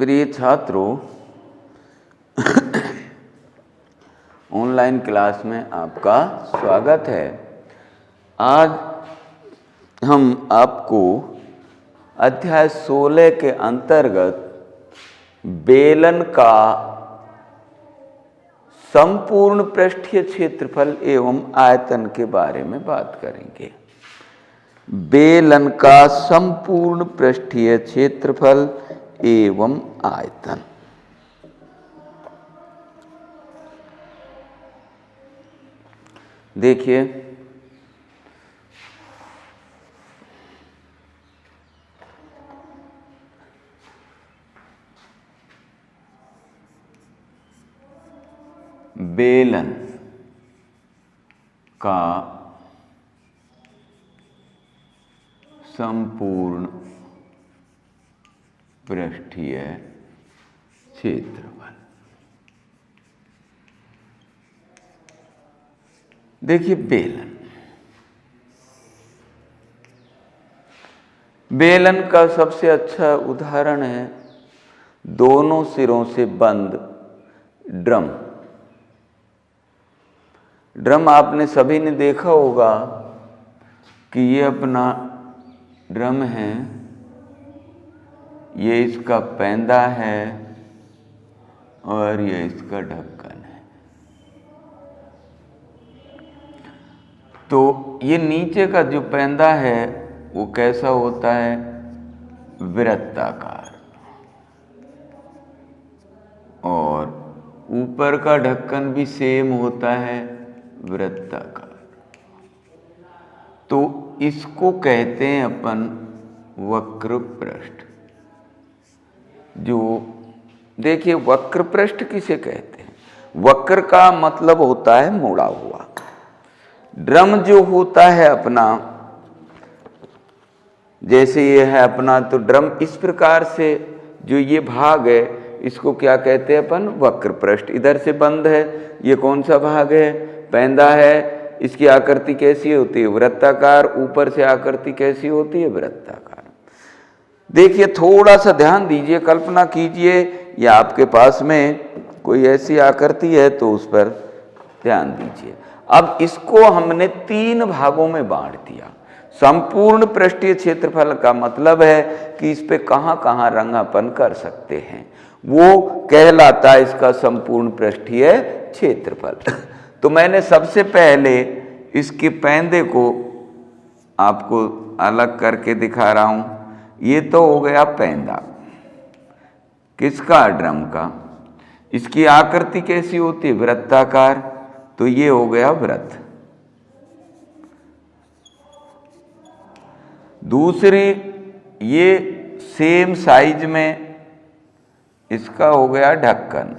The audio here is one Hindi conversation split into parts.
प्रिय छात्रों, ऑनलाइन क्लास में आपका स्वागत है। आज हम आपको अध्याय 16 के अंतर्गत बेलन का संपूर्ण पृष्ठीय क्षेत्रफल एवं आयतन के बारे में बात करेंगे। बेलन का संपूर्ण पृष्ठीय क्षेत्रफल एवं आयतन। देखिए, बेलन का संपूर्ण पृष्ठीय क्षेत्रफल। देखिए, बेलन का सबसे अच्छा उदाहरण है दोनों सिरों से बंद ड्रम आपने सभी ने देखा होगा कि ये अपना ड्रम है, ये इसका पैंदा है और ये इसका ढक्कन है। तो ये नीचे का जो पैंदा है वो कैसा होता है? वृत्ताकार। और ऊपर का ढक्कन भी सेम होता है, वृत्ताकार। तो इसको कहते हैं अपन वक्र पृष्ठ। जो देखिए, वक्र पृष्ठ किसे कहते हैं? वक्र का मतलब होता है मुड़ा हुआ। ड्रम जो होता है अपना, जैसे ये है अपना, तो ड्रम इस प्रकार से जो ये भाग है इसको क्या कहते हैं अपन? वक्र पृष्ठ। इधर से बंद है, ये कौन सा भाग है? पैंदा है। इसकी आकृति कैसी होती है? वृत्ताकार। ऊपर से आकृति कैसी होती है? वृत्ताकार। देखिए, थोड़ा सा ध्यान दीजिए, कल्पना कीजिए या आपके पास में कोई ऐसी आकृति है तो उस पर ध्यान दीजिए। अब इसको हमने 3 भागों में बांट दिया। संपूर्ण पृष्ठीय क्षेत्रफल का मतलब है कि इस पे कहां कहां रंगापन कर सकते हैं, वो कहलाता है इसका संपूर्ण पृष्ठीय क्षेत्रफल। तो मैंने सबसे पहले इसके पैंदे को आपको अलग करके दिखा रहा हूं। ये तो हो गया पैंदा, किसका? ड्रम का। इसकी आकृति कैसी होती है? वृत्ताकार। तो ये हो गया वृत्त। दूसरी, ये सेम साइज में इसका हो गया ढक्कन।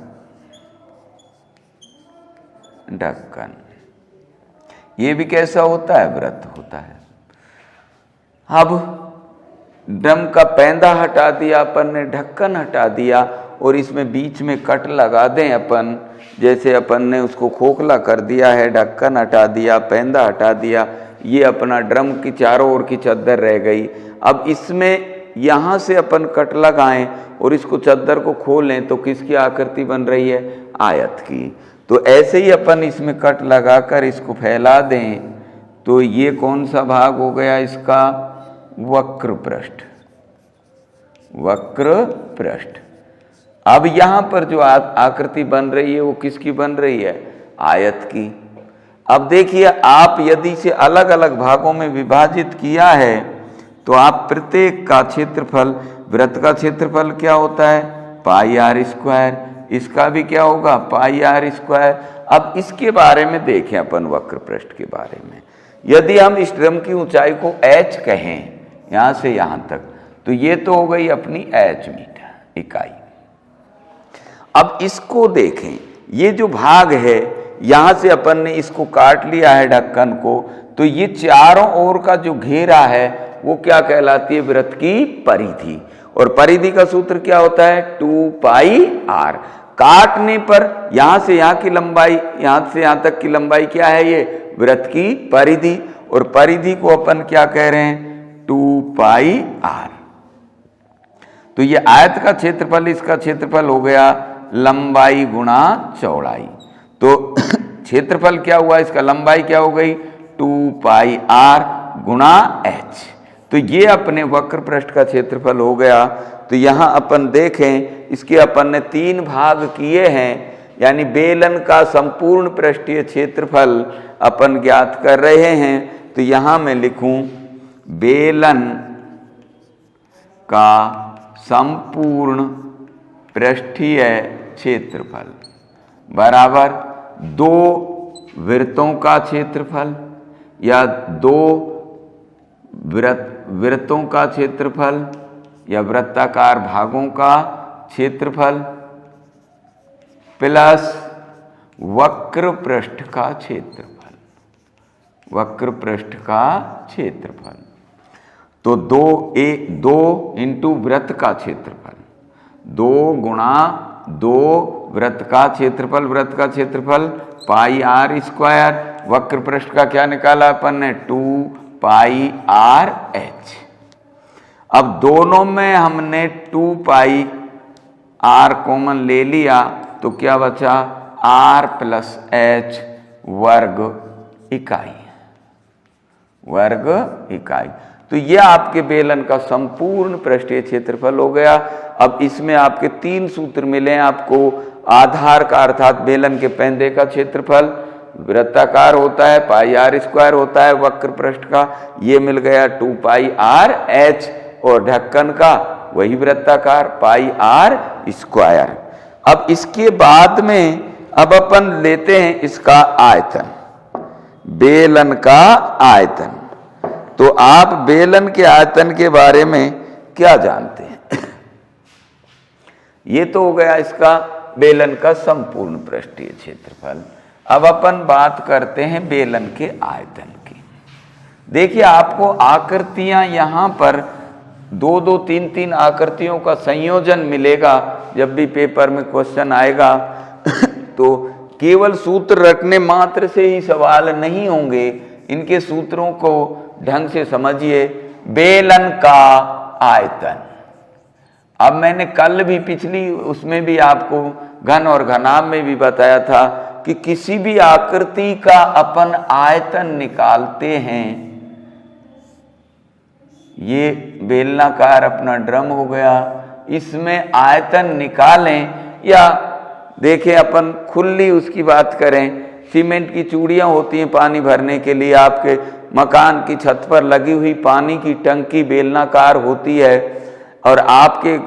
ये भी कैसा होता है? वृत्त होता है। अब ड्रम का पैंदा हटा दिया अपन ने, ढक्कन हटा दिया, और इसमें बीच में कट लगा दें अपन। जैसे अपन ने उसको खोखला कर दिया है, ढक्कन हटा दिया, पैंदा हटा दिया, ये अपना ड्रम की चारों ओर की चद्दर रह गई। अब इसमें यहाँ से अपन कट लगाएं और इसको चद्दर को खोलें तो किसकी आकृति बन रही है? आयत की। तो ऐसे ही अपन इसमें कट लगाकर इसको फैला दें तो ये कौन सा भाग हो गया इसका? वक्र पृष्ठ। वक्र पृष्ठ। अब यहां पर जो आकृति बन रही है वो किसकी बन रही है? आयत की। अब देखिए, आप यदि इसे अलग अलग भागों में विभाजित किया है तो आप प्रत्येक का क्षेत्रफल, वृत्त का क्षेत्रफल क्या होता है? पाई आर स्क्वायर। इसका भी क्या होगा? पाई आर स्क्वायर। अब इसके बारे में देखें अपन, वक्र पृष्ठ के बारे में। यदि हम इस ड्रम की ऊंचाई को h कहें, यहां से यहां तक, तो ये तो हो गई अपनी h मीटर इकाई। अब इसको देखें, ये जो भाग है यहां से अपन ने इसको काट लिया है ढक्कन को, तो ये चारों ओर का जो घेरा है वो क्या कहलाती है? वृत्त की परिधि। और परिधि का सूत्र क्या होता है? 2 पाई r। काटने पर यहां से यहां की लंबाई, यहां से यहां तक की लंबाई क्या है? ये वृत्त की परिधि। और परिधि को अपन क्या कह रहे हैं? 2 पाई r। तो ये आयत का क्षेत्रफल, इसका क्षेत्रफल हो गया लंबाई गुणा चौड़ाई। तो क्षेत्रफल क्या हुआ इसका, लंबाई क्या हो गई 2πr गुणा h। तो ये अपने वक्र पृष्ठ का क्षेत्रफल हो गया। तो यहाँ अपन देखें, इसके अपन ने 3 भाग किए हैं, यानी बेलन का संपूर्ण पृष्ठीय क्षेत्रफल अपन ज्ञात कर रहे हैं। तो यहाँ मैं लिखूं बेलन का संपूर्ण पृष्ठीय क्षेत्रफल बराबर 2 वृत्तों का क्षेत्रफल या 2 वृत्तों का क्षेत्रफल या वृत्ताकार भागों का क्षेत्रफल प्लस वक्र पृष्ठ का क्षेत्रफल, वक्र पृष्ठ का क्षेत्रफल। तो 2 इंटू वृत्त का क्षेत्रफल, 2 गुणा 2 वृत्त का क्षेत्रफल, वृत्त का क्षेत्रफल πr²। वक्र पृष्ठ का क्या निकाला अपन ने 2πrh। अब दोनों में हमने 2πr कॉमन ले लिया, तो क्या बचा r + h वर्ग इकाई, वर्ग इकाई। तो यह आपके बेलन का संपूर्ण पृष्ठीय क्षेत्रफल हो गया। अब इसमें आपके 3 सूत्र मिले आपको। आधार का अर्थात बेलन के पेंदे का क्षेत्रफल वृत्ताकार होता है, πr² होता है, वक्र पृष्ठ का ये मिल गया 2πrh, और ढक्कन का वही वृत्ताकार πr²। अब इसके बाद में अब अपन लेते हैं इसका आयतन, बेलन का आयतन। तो आप बेलन के आयतन के बारे में क्या जानते हैं? ये तो हो गया इसका बेलन का संपूर्ण पृष्ठीय क्षेत्रफल। अब अपन बात करते हैं बेलन के आयतन की। देखिए आपको आकृतियां यहां पर 2-2, 3-3 आकृतियों का संयोजन मिलेगा जब भी पेपर में क्वेश्चन आएगा। तो केवल सूत्र रटने मात्र से ही सवाल नहीं होंगे, इनके सूत्रों को ढंग से समझिए। बेलन का आयतन, अब मैंने कल भी पिछली उसमें भी आपको घन और घनाभ में भी बताया था कि किसी भी आकृति का अपन आयतन निकालते हैं। ये बेलनाकार अपना ड्रम हो गया, इसमें आयतन निकालें, या देखें अपन खुली उसकी बात करें, सीमेंट की चूड़ियाँ होती हैं पानी भरने के लिए, आपके मकान की छत पर लगी हुई पानी की टंकी बेलनाकार होती है, और आपके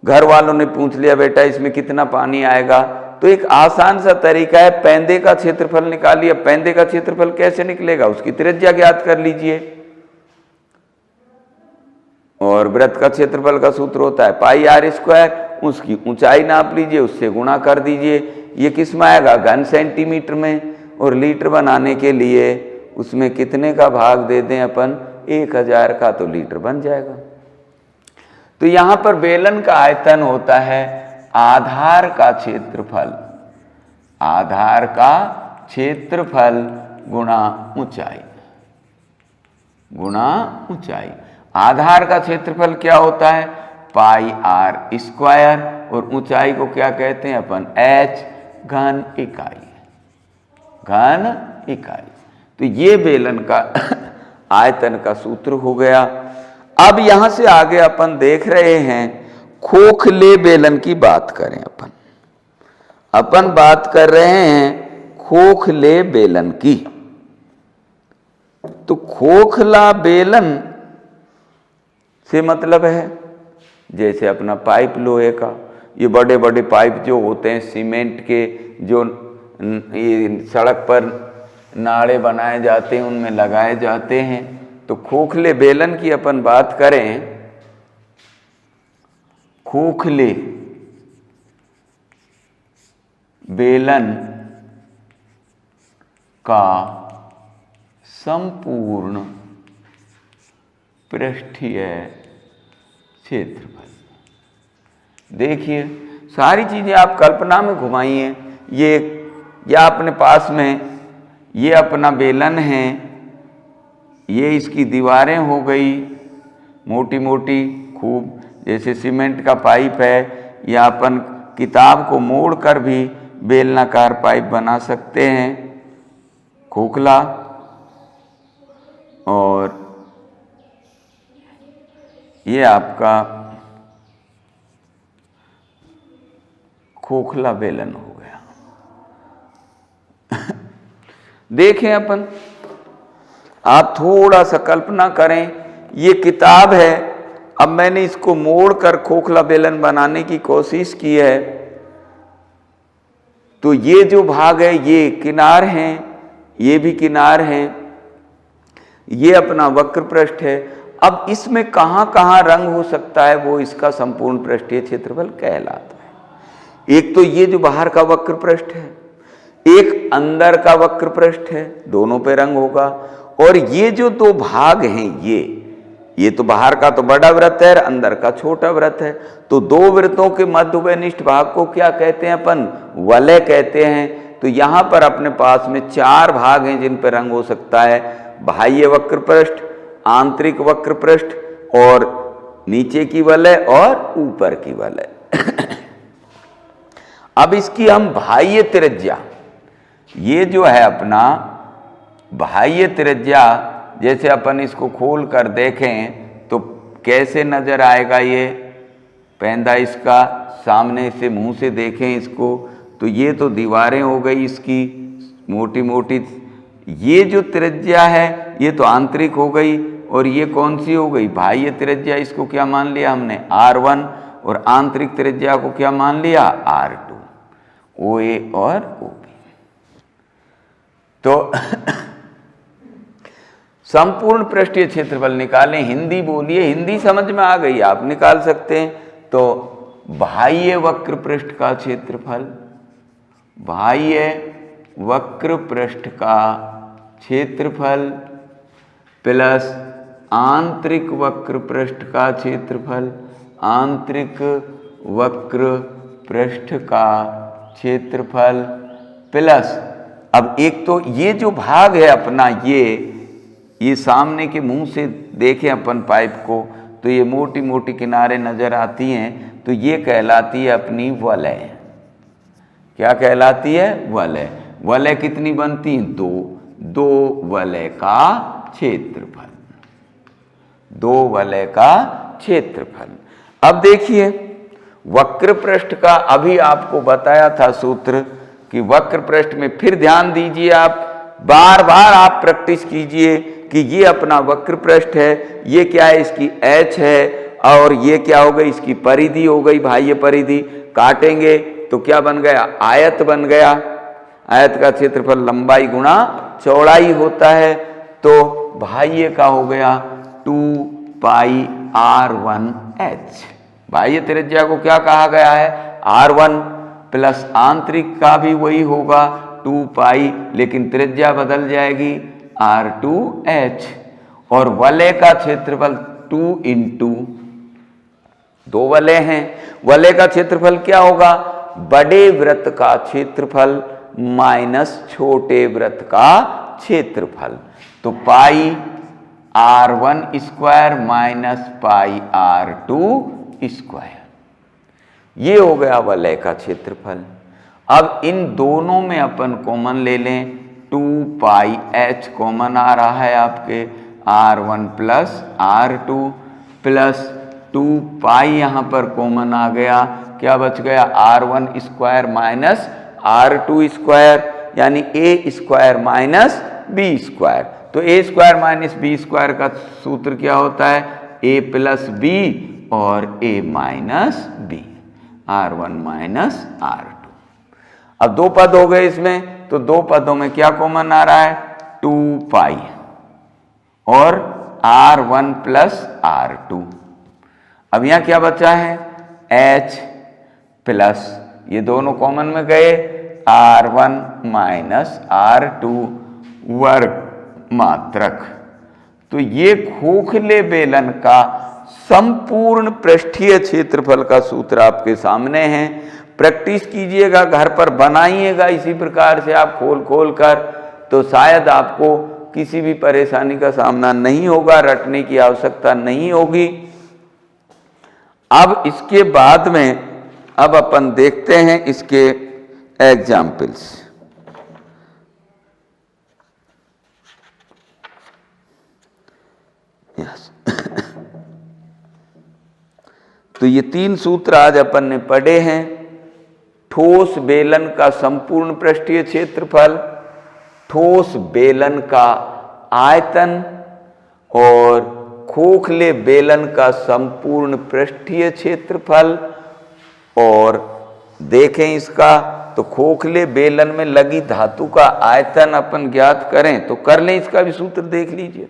घर वालों ने पूछ लिया बेटा इसमें कितना पानी आएगा, तो एक आसान सा तरीका है, पेंदे का क्षेत्रफल निकालिए। पेंदे का क्षेत्रफल कैसे निकलेगा, उसकी त्रिज्या ज्ञात कर लीजिए, और वृत्त का क्षेत्रफल का सूत्र होता है πr², उसकी ऊंचाई नाप लीजिए, उससे गुणा कर दीजिए। ये किस में आएगा, घन सेंटीमीटर में, और लीटर बनाने के लिए उसमें कितने का भाग दे दें अपन, 1000 का, तो लीटर बन जाएगा। तो यहां पर बेलन का आयतन होता है आधार का क्षेत्रफल, आधार का क्षेत्रफल गुणा ऊंचाई, गुणा ऊंचाई। आधार का क्षेत्रफल क्या होता है πr², और ऊंचाई को क्या कहते हैं अपन h, घन इकाई, घन इकाई। तो ये बेलन का आयतन का सूत्र हो गया। अब यहां से आगे अपन देख रहे हैं खोखले बेलन की बात करें। अपन बात कर रहे हैं खोखले बेलन की। तो खोखला बेलन से मतलब है जैसे अपना पाइप लोहे का, ये बड़े बड़े पाइप जो होते हैं सीमेंट के, जो ये सड़क पर नाड़े बनाए जाते हैं उनमें लगाए जाते हैं। तो खोखले बेलन की अपन बात करें, खोखले बेलन का संपूर्ण पृष्ठीय क्षेत्रफल। देखिए सारी चीजें आप कल्पना में घुमाइए। ये या अपने पास में ये अपना बेलन है, ये इसकी दीवारें हो गई मोटी मोटी खूब, जैसे सीमेंट का पाइप है, या अपन किताब को मोड़कर भी बेलनाकार पाइप बना सकते हैं, खोखला। और ये आपका खोखला बेलन हो गया। देखें अपन, आप थोड़ा सा कल्पना करें, ये किताब है, अब मैंने इसको मोड़कर खोखला बेलन बनाने की कोशिश की है, तो ये जो भाग है ये किनार हैं, ये भी किनार हैं, ये अपना वक्र पृष्ठ है। अब इसमें कहाँ कहाँ रंग हो सकता है वो इसका संपूर्ण पृष्ठीय क्षेत्रफल कहलाता है। एक तो ये जो बाहर का वक्र पृष्ठ है, एक अंदर का वक्र पृष्ठ है, दोनों पे रंग होगा। और ये जो दो भाग हैं, ये तो बाहर का तो बड़ा वृत्त है, अंदर का छोटा वृत्त है, तो दो वृत्तों के मध्यनिष्ठ भाग को क्या कहते हैं अपन? वलय कहते हैं। तो यहां पर अपने पास में 4 भाग हैं जिन पर रंग हो सकता है, बाह्य वक्र पृष्ठ, आंतरिक वक्र पृष्ठ, और नीचे की वलय और ऊपर की वलय। अब इसकी हम बाह्य त्रिज्या, ये जो है अपना बाह्य त्रिज्या, जैसे अपन इसको खोल कर देखें तो कैसे नजर आएगा ये पेंदा इसका, सामने से मुंह से देखें इसको तो ये तो दीवारें हो गई इसकी मोटी मोटी, ये जो त्रिज्या है ये तो आंतरिक हो गई, और ये कौन सी हो गई? बाह्य त्रिज्या। इसको क्या मान लिया हमने? R1, और आंतरिक त्रिज्या को क्या मान लिया? R2, OA और OB। तो संपूर्ण पृष्ठीय क्षेत्रफल निकालें। हिंदी बोलिए, हिंदी समझ में आ गई, आप निकाल सकते हैं। तो बाह्य वक्र पृष्ठ का क्षेत्रफल, बाह्य वक्र पृष्ठ का क्षेत्रफल प्लस आंतरिक वक्र पृष्ठ का क्षेत्रफल, आंतरिक वक्र पृष्ठ का क्षेत्रफल प्लस, अब एक तो ये जो भाग है अपना, ये सामने के मुंह से देखें अपन पाइप को तो ये मोटी मोटी किनारे नजर आती हैं, तो ये कहलाती है अपनी वलय। क्या कहलाती है? वलय। वलय कितनी बनती हैं? 2 वलय का क्षेत्रफल, 2 वलय का क्षेत्रफल। अब देखिए वक्र पृष्ठ का अभी आपको बताया था सूत्र कि वक्र पृष्ठ में, फिर ध्यान दीजिए, आप बार बार आप प्रैक्टिस कीजिए कि ये अपना वक्र पृष्ठ है, ये क्या है? इसकी h है, और ये क्या हो गई? इसकी परिधि हो गई, बाह्य परिधि। काटेंगे तो क्या बन गया? आयत बन गया। आयत का क्षेत्रफल लंबाई गुणा चौड़ाई होता है, तो बाह्य का हो गया 2 पाई R1h। बाह्य त्रिज्या को क्या कहा गया है? R1, प्लस आंतरिक का भी वही होगा 2 पाई, लेकिन त्रिज्या बदल जाएगी R2h। और वलय का क्षेत्रफल 2 इंटू, 2 वलय हैं, वलय का क्षेत्रफल क्या होगा? बड़े वृत्त का क्षेत्रफल माइनस छोटे वृत्त का क्षेत्रफल। तो पाई R1 square minus pi R2 square, ये हो गया वलय का क्षेत्रफल। अब इन दोनों में अपन कॉमन ले लें, 2 पाई h कॉमन आ रहा है आपके, R1 प्लस R2 प्लस 2 पाई यहाँ पर कॉमन आ गया, क्या बच गया? R1 square minus R2 square, यानी a square minus b square. तो a square minus b square का सूत्र क्या होता है? a प्लस b और a minus b, R1 minus R2। अब 2 पद हो गए इसमें, तो 2 पदों में क्या कॉमन आ रहा है? 2 पाई और R1 प्लस R2। अब यहां क्या बचा है? h प्लस, ये दोनों कॉमन में गए, R1 माइनस R2 वर्ग मात्रक। तो ये खोखले बेलन का संपूर्ण पृष्ठीय क्षेत्रफल का सूत्र आपके सामने है। प्रैक्टिस कीजिएगा, घर पर बनाइएगा इसी प्रकार से आप खोल खोल कर, तो शायद आपको किसी भी परेशानी का सामना नहीं होगा, रटने की आवश्यकता नहीं होगी। अब इसके बाद में अब अपन देखते हैं इसके एग्जाम्पल्स। यस तो ये 3 सूत्र आज अपन ने पढ़े हैं। ठोस बेलन का संपूर्ण पृष्ठीय क्षेत्रफल, ठोस बेलन का आयतन और खोखले बेलन का संपूर्ण पृष्ठीय क्षेत्रफल। और देखें इसका तो खोखले बेलन में लगी धातु का आयतन अपन ज्ञात करें तो कर लें, इसका भी सूत्र देख लीजिए।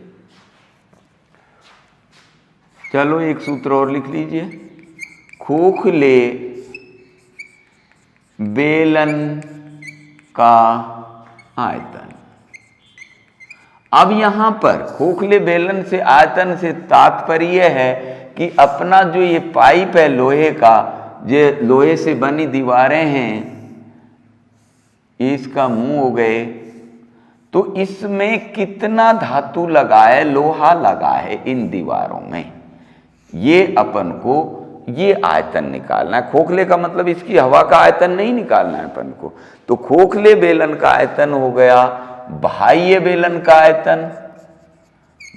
चलो एक सूत्र और लिख लीजिए, खोखले बेलन का आयतन। अब यहां पर खोखले बेलन से आयतन से तात्पर्य है कि अपना जो ये पाइप है लोहे का, ये लोहे से बनी दीवारें हैं, इसका मुंह हो गए, तो इसमें कितना धातु लगा है, लोहा लगा है इन दीवारों में, ये अपन को ये आयतन निकालना है। खोखले का मतलब इसकी हवा का आयतन नहीं निकालना है अपन को। तो खोखले बेलन का आयतन हो गया बाह्य बेलन का आयतन,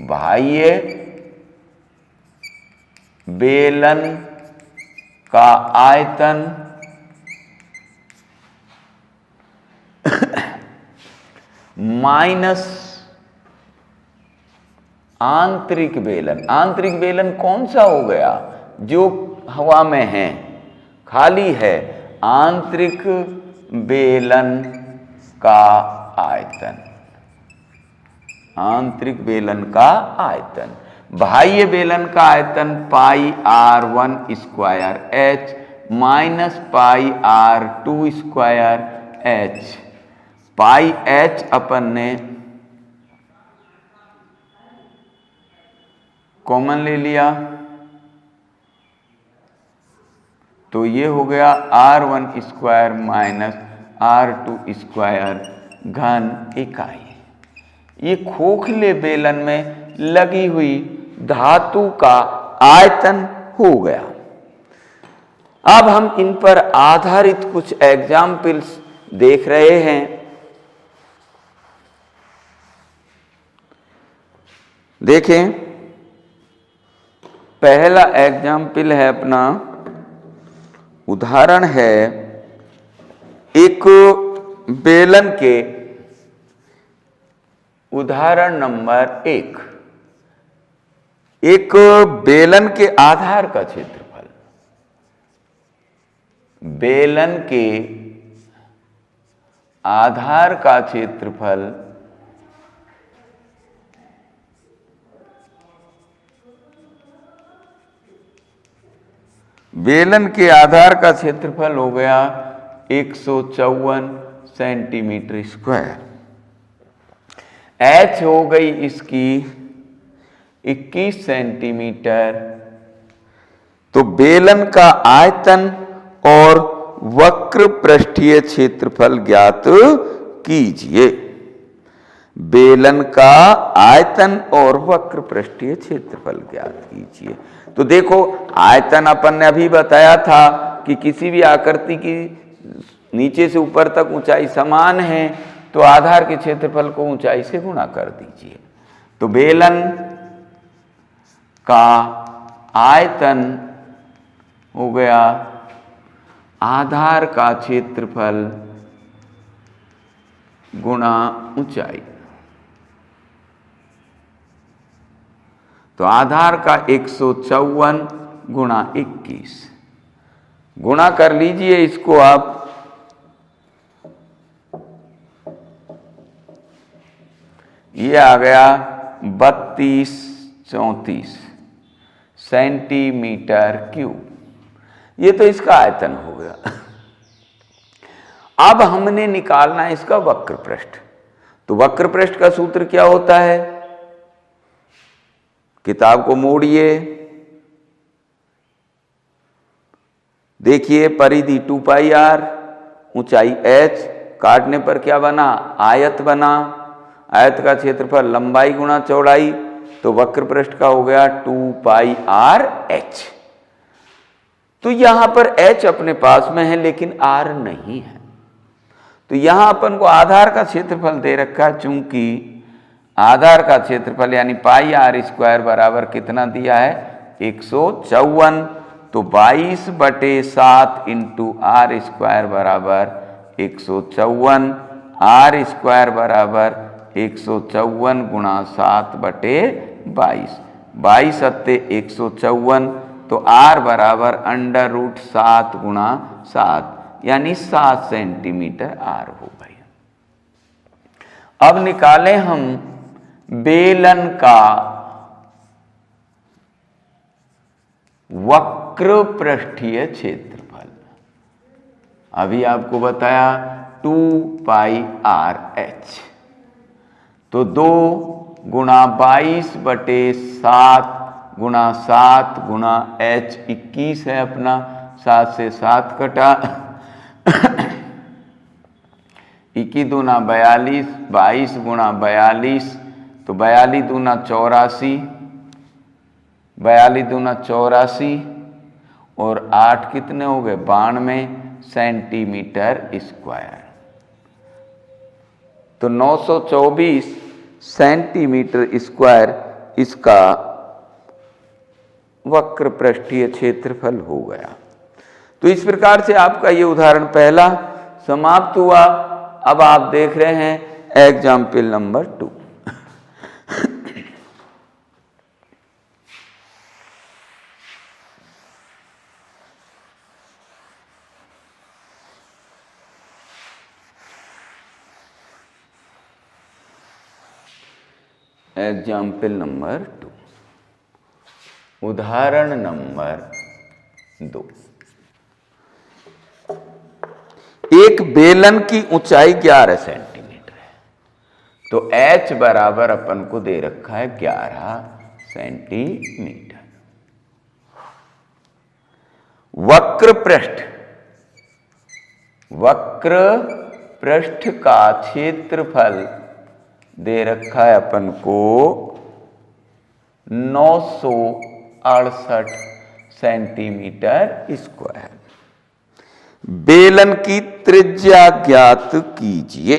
बाह्य बेलन का आयतन माइनस आंतरिक बेलन। आंतरिक बेलन कौन सा हो गया, जो हवा में है, खाली है, आंतरिक बेलन का आयतन, आंतरिक बेलन का आयतन। बाह्य बेलन का आयतन पाई r1 square h minus pi r2 square h। पाई h अपन ने कॉमन ले लिया तो ये हो गया r1 square minus r2 square घन इकाई। ये खोखले बेलन में लगी हुई धातु का आयतन हो गया। अब हम इन पर आधारित कुछ एग्जाम्पल्स देख रहे हैं। देखें, पहला एग्जाम्पल है अपना, उदाहरण है एक बेलन के, उदाहरण नंबर 1, एक बेलन के आधार का क्षेत्रफल, बेलन के आधार का क्षेत्रफल बेलन के आधार का क्षेत्रफल हो गया 154 सेंटीमीटर स्क्वायर। h हो गई इसकी 21 सेंटीमीटर। तो बेलन का आयतन और वक्र पृष्ठीय क्षेत्रफल ज्ञात कीजिए। बेलन का आयतन और वक्र पृष्ठीय क्षेत्रफल ज्ञात कीजिए। तो देखो, आयतन अपन ने अभी बताया था कि किसी भी आकृति की नीचे से ऊपर तक ऊंचाई समान है तो आधार के क्षेत्रफल को ऊंचाई से गुणा कर दीजिए। तो बेलन का आयतन हो गया आधार का क्षेत्रफल गुणा ऊंचाई। तो आधार का 154 गुणा 21 गुणा कर लीजिए इसको आप। ये आ गया 3234 सेंटीमीटर क्यूब। ये तो इसका आयतन हो गया। अब हमने निकालना है इसका वक्र पृष्ठ। तो वक्र पृष्ठ का सूत्र क्या होता है? किताब को मोड़िए, देखिए परिधि 2 पाई r, ऊंचाई h, काटने पर क्या बना? आयत बना। आयत का क्षेत्रफल लंबाई गुणा चौड़ाई, तो वक्र पृष्ठ का हो गया 2 पाई r h। तो यहां पर H अपने पास में है लेकिन R नहीं है। तो यहां अपन को आधार का क्षेत्रफल दे रखा है, चूंकि आधार का क्षेत्रफल यानी पाई R स्क्वायर बराबर कितना दिया है 154, तो 22/7 इंटू R स्क्वायर बराबर 154, R स्क्वायर बराबर 154 गुणा 7/22, 22 सत्ते 154, तो R बराबर √7 गुणा 7 यानी 7 सेंटीमीटर R हो गई। अब निकालें हम बेलन का वक्र पृष्ठीय क्षेत्रफल। अभी आपको बताया 2πRh, तो 2 गुणा 22/7 गुणा 7 गुणा H 21 है अपना, 7 से 7 कटा 21 दूना 42, 22 गुणा 42, तो 42 दूना 84, 42 दूना 84 और 8 कितने हो गए 92 सेंटीमीटर स्क्वायर। तो 924 सेंटीमीटर स्क्वायर इसका वक्र पृष्ठीय क्षेत्रफल हो गया। तो इस प्रकार से आपका ये उदाहरण पहला समाप्त हुआ। अब आप देख रहे हैं एग्जाम्पल नंबर 2। एग्जाम्पल नंबर 2, उदाहरण नंबर 2। एक बेलन की ऊंचाई 11 सेंटीमीटर है, तो H बराबर अपन को दे रखा है 11 सेंटीमीटर। वक्र पृष्ठ का क्षेत्रफल दे रखा है अपन को 968 सेंटीमीटर स्क्वायर। बेलन की त्रिज्या ज्ञात कीजिए।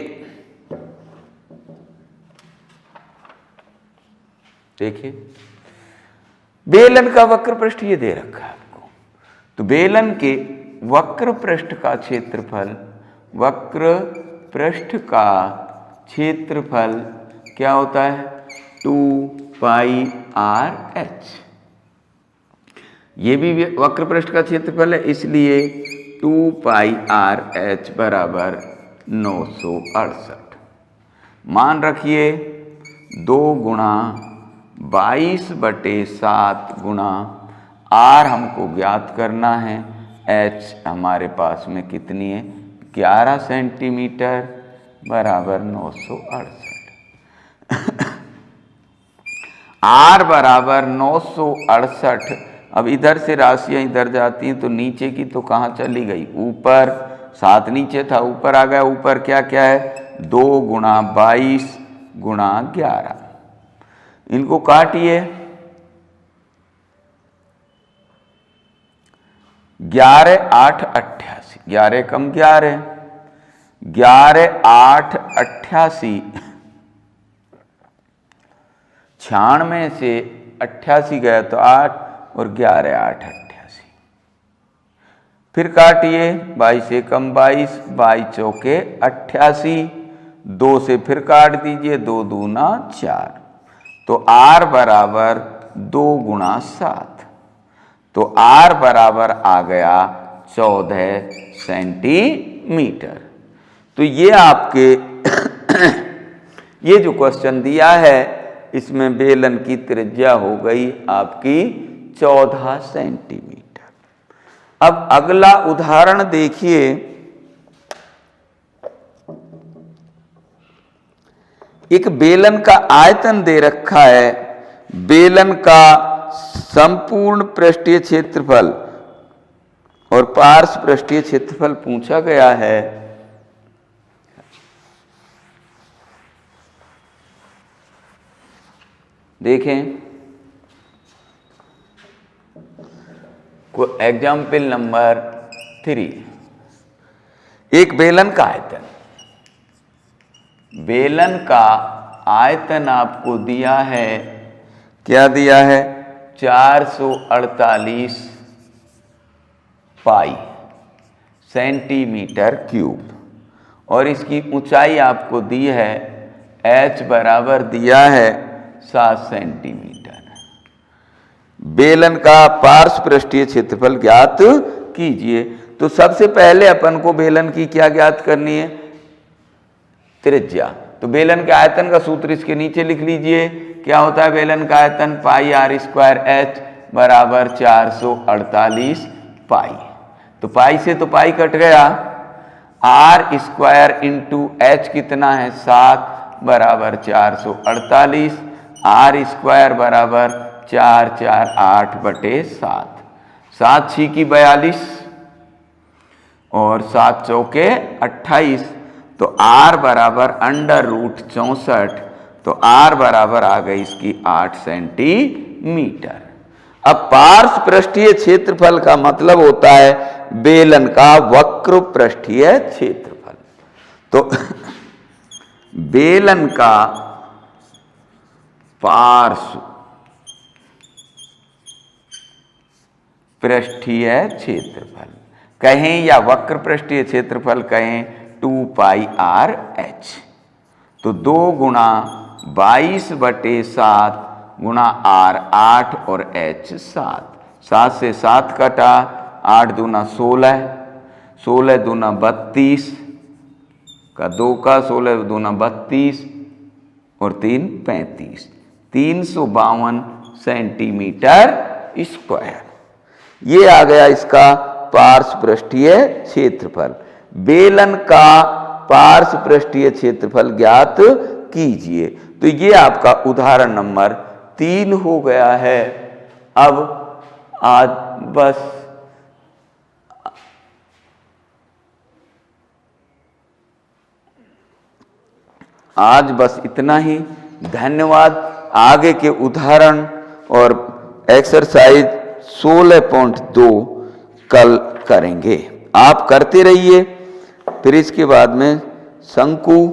देखिए बेलन का वक्र पृष्ठ ये दे रखा है आपको, तो बेलन के वक्र पृष्ठ का क्षेत्रफल, वक्र पृष्ठ का क्षेत्रफल क्या होता है 2πRh। ये भी वक्र पृष्ठ का क्षेत्रफल है, इसलिए 2πRh बराबर 968। मान रखिए 2 गुणा 22/7 गुणा R हमको ज्ञात करना है, H हमारे पास में कितनी है 11 सेंटीमीटर बराबर 968। R बराबर 968। अब इधर से राशियां इधर जाती हैं तो नीचे की तो कहाँ चली गई ऊपर, 7 नीचे था ऊपर आ गया। ऊपर क्या क्या है 2 गुणा 22 गुणा 11, इनको काटिए 11 8 88, 11 कम 11, 11 8 88, 96 से 88 गया तो 8 और 11 8 88। फिर काटिए 22 से कम 22, 22 चौके 88, 2 से फिर काट दीजिए 2 दूना 4, तो R बराबर 2 गुणा 7, तो R बराबर आ गया 14 सेंटीमीटर। तो ये आपके ये जो क्वेश्चन दिया है इसमें बेलन की त्रिज्या हो गई आपकी 14 सेंटीमीटर। अब अगला उदाहरण देखिए, एक बेलन का आयतन दे रखा है, बेलन का संपूर्ण पृष्ठीय क्षेत्रफल और पार्श्व पृष्ठीय क्षेत्रफल पूछा गया है। देखें एग्जाम्पल नंबर 3, एक बेलन का आयतन। बेलन का आयतन आपको दिया है, क्या दिया है? 448 पाई सेंटीमीटर क्यूब, और इसकी ऊंचाई आपको दी है h बराबर दिया है 7 सेंटीमीटर। बेलन का पार्श्व पृष्ठीय क्षेत्रफल ज्ञात कीजिए। तो सबसे पहले अपन को बेलन की क्या ज्ञात करनी है? त्रिज्या। तो बेलन के आयतन का सूत्र इसके नीचे लिख लीजिए। क्या होता है बेलन का आयतन? पाई आर स्क्वायर एच बराबर 448 पाई। तो पाई से तो पाई कट गया, आर स्क्वायर इंटू एच कितना है? 7 बराबर 448, आर स्क्वायर बराबर 448/7, 7 6 42 और 7 चौके 28। तो आर बराबर √64, तो आर बराबर आ गई इसकी 8 सेंटीमीटर। अब पार्श्व पृष्ठीय क्षेत्रफल का मतलब होता है बेलन का वक्र पृष्ठीय क्षेत्रफल। तो बेलन का पार्श्व पृष्ठीय क्षेत्रफल कहें या वक्र पृष्ठीय क्षेत्रफल कहें, 2 पाई आर एच। तो 2 गुणा 22/7 गुणा आर 8 और एच 7, 7 से 7 कटा, 8 दूना 16, 16 दूना 32 का 2 का 16 दूना 32 और 3 35, 352 सेंटीमीटर स्क्वायर। ये आ गया इसका पार्श्व पृष्ठीय क्षेत्रफल। बेलन का पार्श्व पृष्ठीय क्षेत्रफल ज्ञात कीजिए। तो ये आपका उदाहरण नंबर 3 हो गया है। अब आज बस इतना ही। धन्यवाद। आगे के उदाहरण और एक्सरसाइज 16.2 कल करेंगे। आप करते रहिए। फिर इसके बाद में शंकु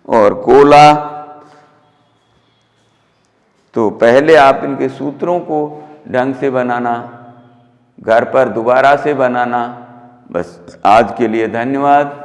और गोला, तो पहले आप इनके सूत्रों को ढंग से बनाना, घर पर दोबारा से बनाना। बस आज के लिए धन्यवाद।